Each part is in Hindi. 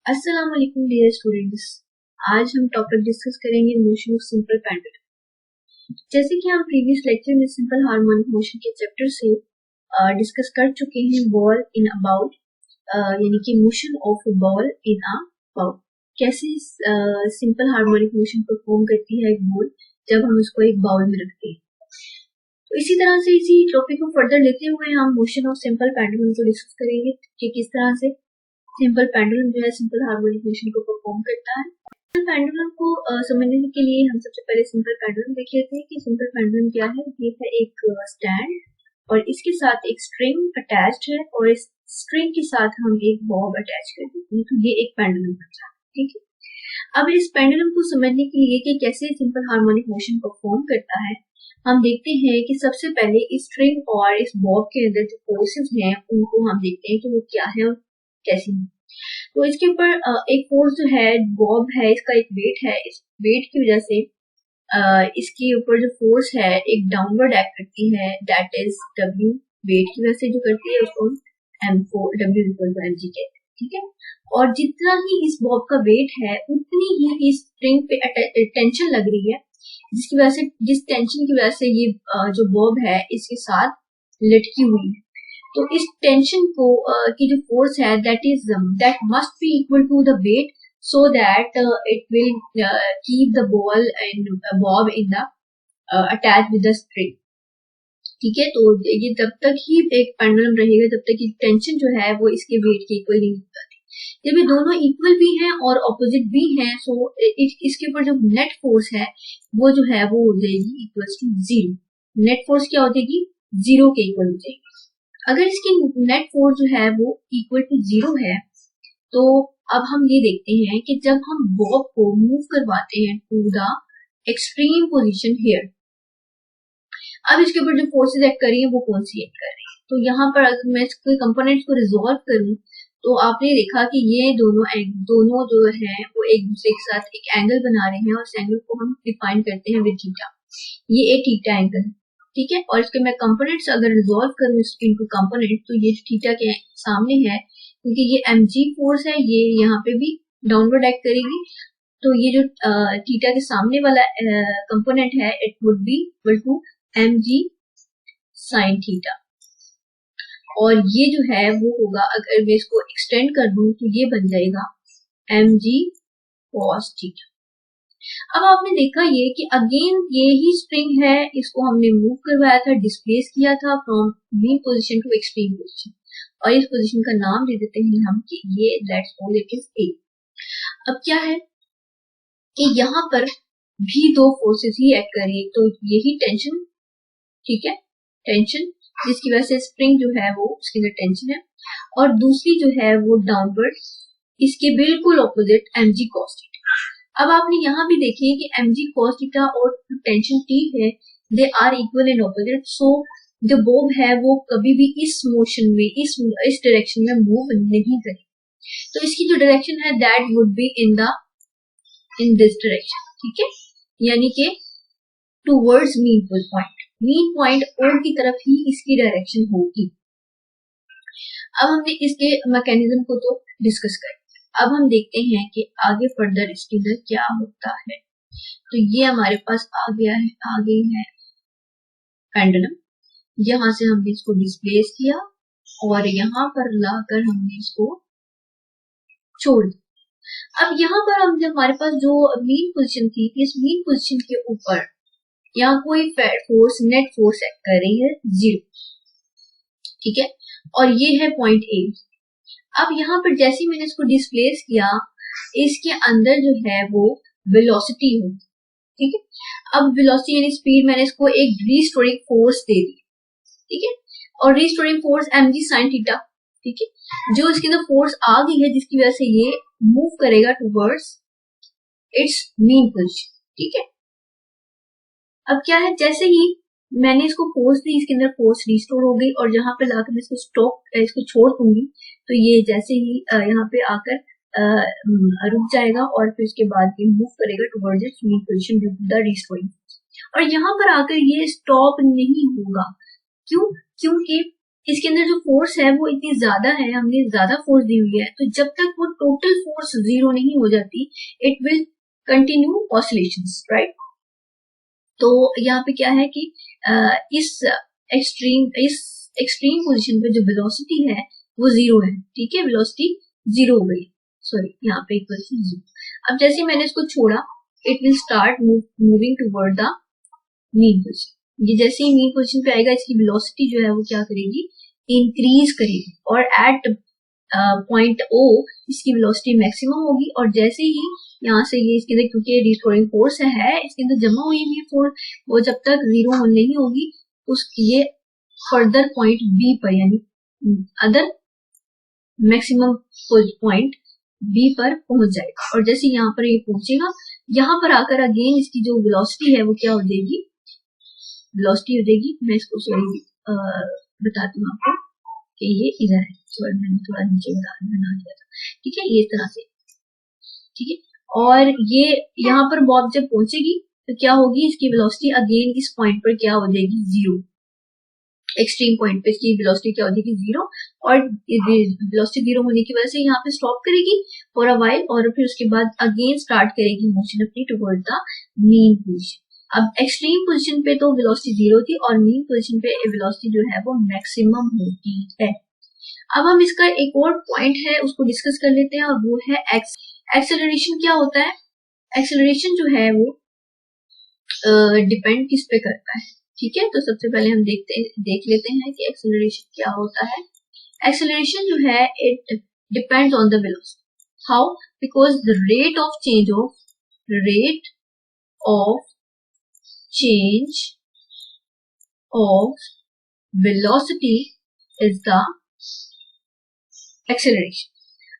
अस्सलाम वालेकुम डियर स्टूडेंट्स। आज हम टॉपिक डिस्कस करेंगे मोशन ऑफ सिंपल पेंडुलम। जैसे कि हम प्रीवियस लेक्चर में सिंपल हार्मोनिक मोशन के चैप्टर से डिस्कस कर चुके हैं बॉल इन अ बाउल, यानी कि motion of a ball in a bowl. कैसे सिंपल हार्मोनिक मोशन परफॉर्म करती है एक बॉल जब हम उसको एक बाउल में रखते हैं। तो इसी तरह से इसी टॉपिक को फर्दर लेते हुए हम मोशन ऑफ सिंपल पेंडुलम को डिस्कस करेंगे कि किस तरह से सिंपल पेंडुलम जो है सिंपल हार्मोनिक मोशन को परफॉर्म करता है। सिंपल पेंडुलम को समझने के लिए हम सबसे पहले सिंपल पेंडुलम देख लेते हैं कि सिंपल पेंडुलम क्या है। ये है एक स्टैंड और इसके साथ एक स्ट्रिंग अटैच्ड है और इस स्ट्रिंग के साथ हम एक बॉब अटैच कर देते हैं, तो ये एक पेंडुलम बन जाता है। ठीक है, अब इस पेंडुलम को समझने के लिए कि कैसे सिंपल हार्मोनिक मोशन परफॉर्म करता है, हम देखते हैं कि सबसे पहले इस स्ट्रिंग और इस बॉब के अंदर जो फोर्सेस हैं उनको हम देखते हैं कि वो क्या है और कैसी है। तो इसके ऊपर एक फोर्स जो है बॉब है, इसका एक वेट है। इस वेट की वजह से इसके ऊपर जो फोर्स है एक डाउनवर्ड एक्ट करती है, दैट इज W। वेट की वजह से जो करती है उसको M4 W equal to mg कहते हैं। ठीक है, और जितना ही इस बॉब का वेट है उतनी ही इस स्ट्रिंग पे टेंशन लग रही है, जिसकी वजह से जिस टेंशन की वजह से ये जो बॉब है इसके साथ लटकी हुई है। तो इस टेंशन को की जो फोर्स है that must be equal to the weight so that it will keep the ball and bob in the attach with the string. ठीक है, तो ये तब तक ही एक पेंडुलम रहेगा जब तक कि टेंशन जो है वो इसके वेट के इक्वल नहीं हो जाती। जब ये दोनों इक्वल भी हैं और ऑपोजिट भी हैं, सो इसके ऊपर जो नेट फोर्स है वो जो है वो हो जाएगी equal to zero. Net force क्या हो जाएगी? जीरो के इक्वल हो जाएगी। अगर इसकी नेट फोर्स जो है वो इक्वल टू जीरो है, तो अब हम ये देखते हैं कि जब हम बॉब को मूव करवाते हैं to the extreme position here, अब इसके ऊपर जो फोर्सेस एक्ट कर रही है वो कौन सी एक्ट कर रही है। तो यहाँ पर अगर मैं इसके कंपोनेंट्स को रिजॉल्व करूं तो आपने देखा कि ये दोनों जो है वो एक दूसरे के साथ एक एंगल बना रहे हैं और इस एंगल को हम डिफाइन करते हैं विद थीटा। ये एक थीटा एंगल है। ठीक है, और इसके मैं कंपोनेंट्स अगर रिजॉल्व करूं इनटू कंपोनेंट तो ये थीटा के सामने है, क्योंकि ये mg फोर्स है, ये यहाँ पे भी डाउनवर्ड एक्ट करेगी, तो ये जो थीटा के सामने वाला कंपोनेंट है it would be equal to mg sine theta, और ये जो है वो होगा, अगर मैं इसको एक्सटेंड कर दूं तो ये बन जाएगा mg cos थीटा। अब आपने देखा ये कि अगेन ये ही स्ट्रिंग है, इसको हमने मूव करवाया था, डिस्प्लेस किया था from mean position to extreme position, और इस पोजीशन का नाम दे देते हैं हम कि ये let's call it is A। अब क्या है कि यहाँ पर भी दो फोर्सेस ही एक्ट कर रही है, तो यही टेंशन, ठीक है, टेंशन जिसकी वजह से स्प्रिंग जो है वो उसके अंदर टेंशन है, और दूसरी जो है वो डाउनवर्ड, इसके बिल्कुल ऑपोजिट mg cos थीटा। अब आपने यहाँ भी देखिए कि mg cos थीटा और टेंशन T है, they are equal and opposite, so जो बॉब है वो कभी भी इस मोशन में इस डायरेक्शन में मूव नहीं करेगी, तो इसकी जो डायरेक्शन है that would be in this direction. ठीक है, यानी कि टूवर्ड्स मीन पॉइंट O की तरफ ही इसकी डायरेक्शन होगी। अब हमने इसके मैकेनिज्म को तो डिस्कस कर, अब हम देखते हैं कि आगे फर्दर इसके अंदर क्या होता है। तो ये हमारे पास आ गई है पेंडुलम, यहाँ से हमने इसको डिस्प्लेस किया और यहाँ पर लाकर हमने इसको छोड़ दिया। अब यहाँ पर हम हमारे पास जो मीन पोजीशन थी, इस मीन पोजीशन के ऊपर यहाँ कोई फोर्स नेट फोर्स एक्ट कर रही है जीरो। ठीक है, और ये है पॉइंट A। अब यहाँ पर जैसे ही मैंने इसको डिस्प्लेस किया, इसके अंदर जो है वो वेलोसिटी होगी। ठीक है, अब वेलोसिटी यानी स्पीड, मैंने इसको एक रीस्टोरिंग फोर्स दे दी। ठीक है, और restoring force mg sin theta. ठीक है, जो इसके अंदर फोर्स आ गई है जिसकी वजह से ये मूव करेगा टुवर्ड्स इट्स मीन पोजीशन। ठीक है, अब क्या है, जैसे ही मैंने इसको फोर्स दी, इसके अंदर फोर्स रिस्टोर हो गई, और जहां पे लाकर मैं इसको छोड़ दूंगी तो ये जैसे ही यहाँ पे आकर रुक जाएगा और फिर इसके बाद ये मूव करेगा towards its mean position due to the restoring, और यहाँ पर आकर ये स्टॉप नहीं होगा। क्यों? क्योंकि इसके अंदर जो फोर्स है वो इतनी ज्यादा है, हमने ज्यादा फोर्स दी हुई है, तो जब तक वो टोटल फोर्स जीरो नहीं हो जाती it will continue oscillations, right. तो यहाँ पे क्या है कि इस एक्सट्रीम पोजीशन पे जो वेलोसिटी है वो जीरो है, ठीक है, वेलोसिटी जीरो हो गई, सॉरी यहाँ पे इक्वल टू जीरो। अब जैसे मैंने इसको छोड़ा it will start moving toward the mean position. ये जैसे ही मीन पोजीशन पे आएगा इसकी वेलोसिटी जो है वो क्या करेगी, इंक्रीज करेगी, और एट पॉइंट ओ इसकी वेलोसिटी मैक्सिमम होगी, और जैसे ही यहाँ से ये इसके अंदर, क्योंकि रिस्टोरिंग फोर्स है इसके अंदर जमा हुई है फोर्स, वो जब तक जीरो नहीं होगी उस ये फर्दर पॉइंट बी पर यानी अदर मैक्सिमम पॉइंट बी पर पहुंच जाएगा, और जैसे यहाँ पर ये पहुंचेगा यहाँ पर आकर अगेन इसकी जो वेलोसिटी है वो क्या हो जाएगी, वेलोसिटी हो जाएगी, मैं इसको सॉरी बताती हूँ आपको कि ये इधर है, सॉरी मैंने थोड़ा नीचे बना दिया था, ठीक है, ये इस तरह से, ठीक है। और ये यहाँ पर बॉब जब पहुंचेगी तो क्या होगी, इसकी वेलोसिटी अगेन इस पॉइंट पर क्या हो जाएगी, जीरो, एक्सट्रीम पॉइंट पे इसकी वेलोसिटी क्या हो जाएगी, जीरो, और वेलोसिटी जीरो होने की वजह से यहाँ पे स्टॉप करेगी फॉर अ वाइल, और फिर उसके बाद अगेन स्टार्ट करेगी मोशन अपनी टुवर्ड द मीन पोजीशन। अब एक्सट्रीम पोजीशन पे तो वेलोसिटी जीरो थी और मीन पोजीशन पे वेलोसिटी जो है वो मैक्सिमम होती है। अब हम इसका एक और पॉइंट है उसको डिस्कस कर लेते हैं, और वो है एक्सेलरेशन। क्या होता है एक्सेलरेशन जो है वो डिपेंड किस पे करता है, ठीक है। तो सबसे पहले हम देख लेते हैं कि एक्सेलरेशन क्या होता है। एक्सेलरेशन जो है it depends on the velocity, how, because the rate of change of velocity is the acceleration.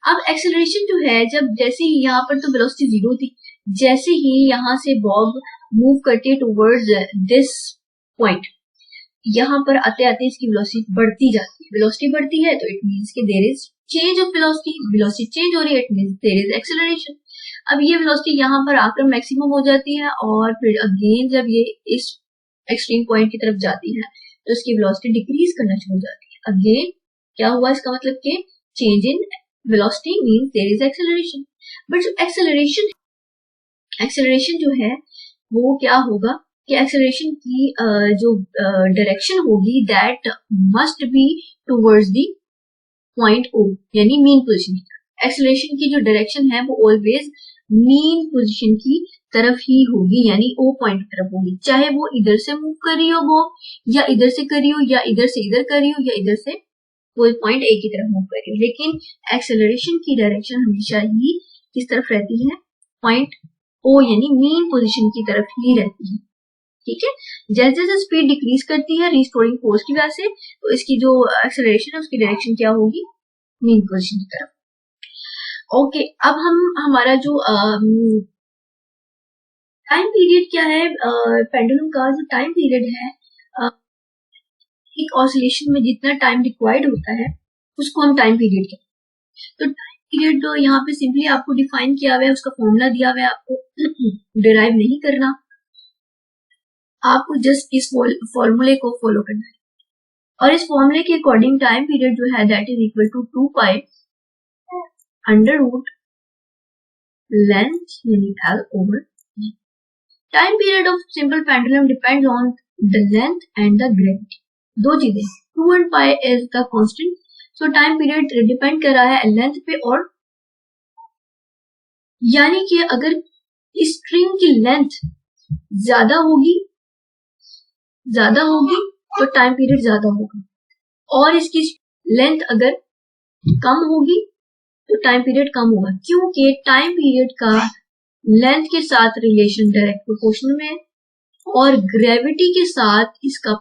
अब एक्सेलरेशन जो है, जब जैसे ही यहाँ पर तो वेलोसिटी जीरो थी, जैसे ही यहाँ से बॉब मूव करती है टुवर्ड्स दिस पॉइंट, यहाँ पर आते आते इसकी वेलोसिटी बढ़ती जाती है, वेलोसिटी बढ़ती है तो इट मींस कि there is change of velocity, velocity change हो रही है it means there is acceleration. अब ये वेलोसिटी यहाँ पर आकर मैक्सिमम हो जाती है, और फिर अगेन जब ये इस एक्सट्रीम पॉइंट की तरफ जाती है तो इसकी वेलोसिटी डिक्रीज करना शुरू हो जाती है। अगेन क्या हुआ, इसका मतलब कि change in velocity means there is acceleration. But जो एक्सेलरेशन जो है वो क्या होगा कि एक्सेलरेशन की जो डायरेक्शन होगी that must be towards the point O यानी मीन पोजीशन। एक्सेलरेशन की जो डायरेक्शन है वो ऑलवेज मीन पोजीशन की तरफ ही होगी, यानी ओ पॉइंट की तरफ होगी, चाहे वो इधर से मूव कर रही हो वो, या इधर से कर रही हो, या इधर से इधर कर रही हो, या इधर से वो पॉइंट ए की तरफ मूव कर रही हो, लेकिन एक्सेलरेशन की डायरेक्शन हमेशा ही किस तरफ रहती है, पॉइंट ओ यानी मीन पोजीशन की तरफ ही रहती है, ठीक है। जैसे जैसे स्पीड डिक्रीज करती है रिस्टोरिंग फोर्स की वजह से, तो इसकी जो एक्सेलरेशन है उसकी डायरेक्शन क्या होगी, मीन पोजीशन की तरफ। ओके, अब हम हमारा जो टाइम पीरियड क्या है, पेंडुलम का जो टाइम पीरियड है, एक ऑसिलेशन में जितना टाइम रिक्वायर्ड होता है उसको हम टाइम पीरियड कहते हैं। तो टाइम पीरियड तो यहाँ पे सिंपली आपको डिफाइन किया हुआ है, उसका फॉर्मूला दिया हुआ है, आपको डिराइव नहीं करना, आपको जस्ट इस फॉर्मूले को फॉलो करना है, और इस फॉर्मूले के अकॉर्डिंग टाइम पीरियड जो है that is equal to 2 pi under root length यानी L over G। Time period of simple pendulum depends on the length and the gravity, दो चीजें, 2 and pi is the constant, so time period depend कर रहा है लेंथ पे, और यानी कि अगर इस स्ट्रिंग की लेंथ ज्यादा होगी तो टाइम पीरियड ज्यादा होगा, और इसकी लेंथ अगर कम होगी तो टाइम पीरियड कम होगा, क्योंकि टाइम पीरियड का लेंथ के साथ रिलेशन डायरेक्ट प्रोपोर्शनल में है, और ग्रेविटी के साथ इसका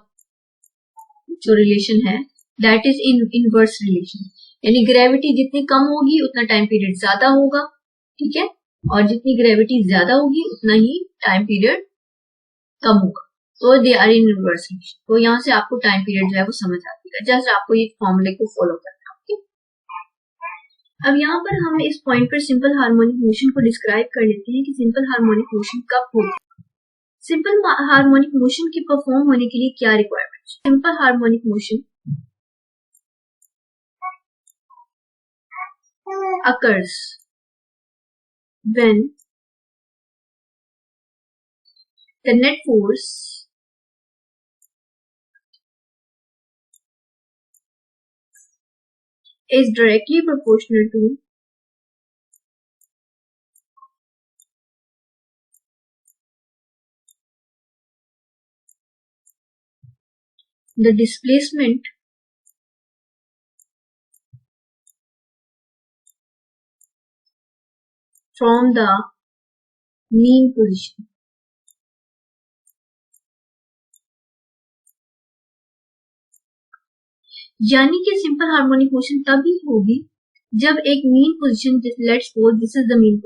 जो रिलेशन है दैट इज इनवर्स रिलेशन, यानी ग्रेविटी जितनी कम होगी उतना टाइम पीरियड ज्यादा होगा, ठीक है, और जितनी ग्रेविटी ज्यादा होगी उतना ही टाइम पीरियड कम होगा, तो they are in inverse relation. तो यहाँ से आपको टाइम पीरियड जो है वो समझ आती है, जस्ट आपको ये फॉर्मूले को फॉलो करना है। अब यहाँ पर हम इस पॉइंट पर सिंपल हार्मोनिक मोशन को डिस्क्राइब कर लेते हैं कि सिंपल हार्मोनिक मोशन कब होता है। सिंपल हार्मोनिक मोशन के परफॉर्म होने के लिए क्या requirement, simple harmonic motion occurs when the net force is directly proportional to the displacement from the mean position. यानी कि सिंपल हार्मोनिक मोशन तभी होगी जब एक mean position, let's suppose this is the mean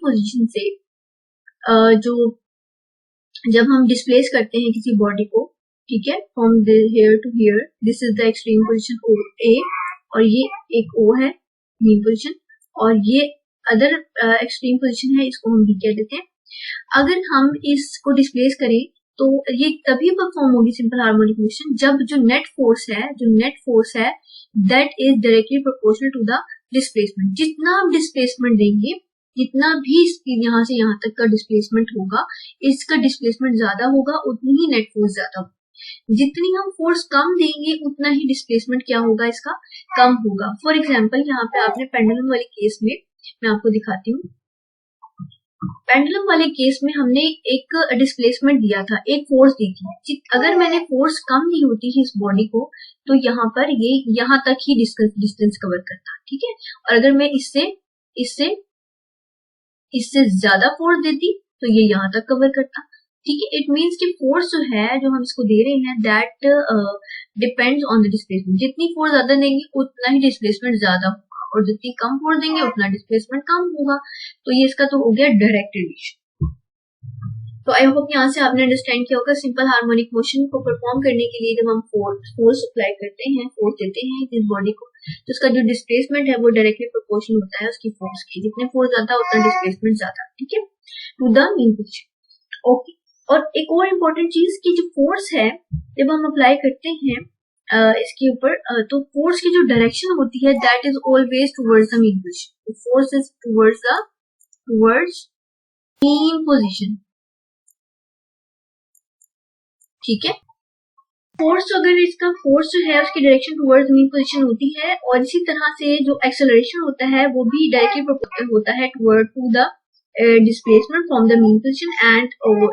position से जो जब हम डिस्प्लेस करते हैं किसी बॉडी को, ठीक है, from here to here, this is the extreme position O A, और ये एक ओ है मीन पोजीशन, और ये अदर एक्सट्रीम पोजीशन है, इसको हम बी कह देते हैं। अगर हम इसको डिस्प्लेस करें तो ये तभी परफॉर्म होगी सिंपल हार्मोनिक मोशन जब जो नेट फोर्स है that is directly proportional to the displacement. जितना आप डिस्प्लेसमेंट देंगे, जितना भी यहाँ से यहाँ तक का डिस्प्लेसमेंट होगा, इसका डिस्प्लेसमेंट ज्यादा होगा, उतनी ही नेट फोर्स ज्यादा होगी। जितनी हम फोर्स कम देंगे उतना ही डिस्प्लेसमेंट क्या होगा, इसका कम होगा। फॉर एग्जाम्पल यहाँ पे आपने पेंडुलम वाले केस में, मैं आपको दिखाती हूँ, पेंडुलम वाले केस में हमने एक डिस्प्लेसमेंट दिया था, एक फोर्स दी थी। अगर मैंने फोर्स कम दी होती इस बॉडी को तो यहाँ पर ये यहाँ तक ही डिस्टेंस कवर करता, ठीक है। और अगर मैं इससे ज्यादा फोर्स देती तो ये यहाँ तक कवर करता, ठीक है। इट मीन्स कि फोर्स जो है जो हम इसको दे रहे हैं that depends on the displacement. जितनी फोर्स ज्यादा देंगे उतना ही डिस्प्लेसमेंट ज्यादा होगा, और जितनी कम फोर्स देंगे उतना डिस्प्लेसमेंट कम होगा। तो ये इसका तो हो गया डायरेक्ट रिलेशन। तो आई होप यहाँ से आपने अंडरस्टैंड किया होगा सिंपल हार्मोनिक मोशन को परफॉर्म करने के लिए जब हम फोर्स अप्लाई करते हैं, फोर्स देते हैं इस बॉडी को, तो उसका जो डिस्प्लेसमेंट है वो डायरेक्टली प्रोपोर्शनल होता है उसकी फोर्स के। जितने फोर्स ज्यादा उतना डिस्प्लेसमेंट ज्यादा, ठीक है, to the mean position. Okay, और एक और इम्पोर्टेंट चीज की जो फोर्स है जब हम अप्लाई करते हैं इसके ऊपर, तो फोर्स की जो डायरेक्शन होती है that is always towards the mean position. Force is towards mean position, ठीक है। फोर्स अगर इसका फोर्स जो है उसकी डायरेक्शन टुवर्ड्स मीन पोजीशन होती है, और इसी तरह से जो एक्सेलरेशन होता है वो भी डायरेक्टली प्रोपोर्शनल होता है to the displacement from the mean position and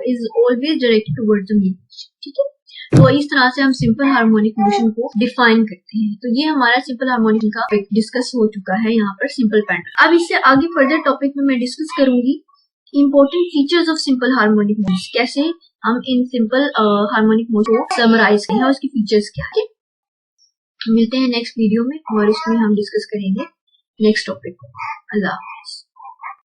is always directed towards the mean position, ठीक है। तो इस तरह से हम सिंपल हार्मोनिक मोशन को डिफाइन करते हैं। तो ये हमारा सिंपल हार्मोनिक का डिस्कस हो चुका है यहाँ पर सिंपल पेंडुलम। अब इससे आगे फर्दर टॉपिक में मैं डिस्कस करूंगी important features of simple harmonic motion, कैसे हम इन सिंपल हार्मोनिक मोशन को समराइज करें और उसके फीचर्स क्या है। मिलते हैं नेक्स्ट वीडियो में और इसमें हम डिस्कस करेंगे नेक्स्ट टॉपिक को। अल्लाह हाफिज़।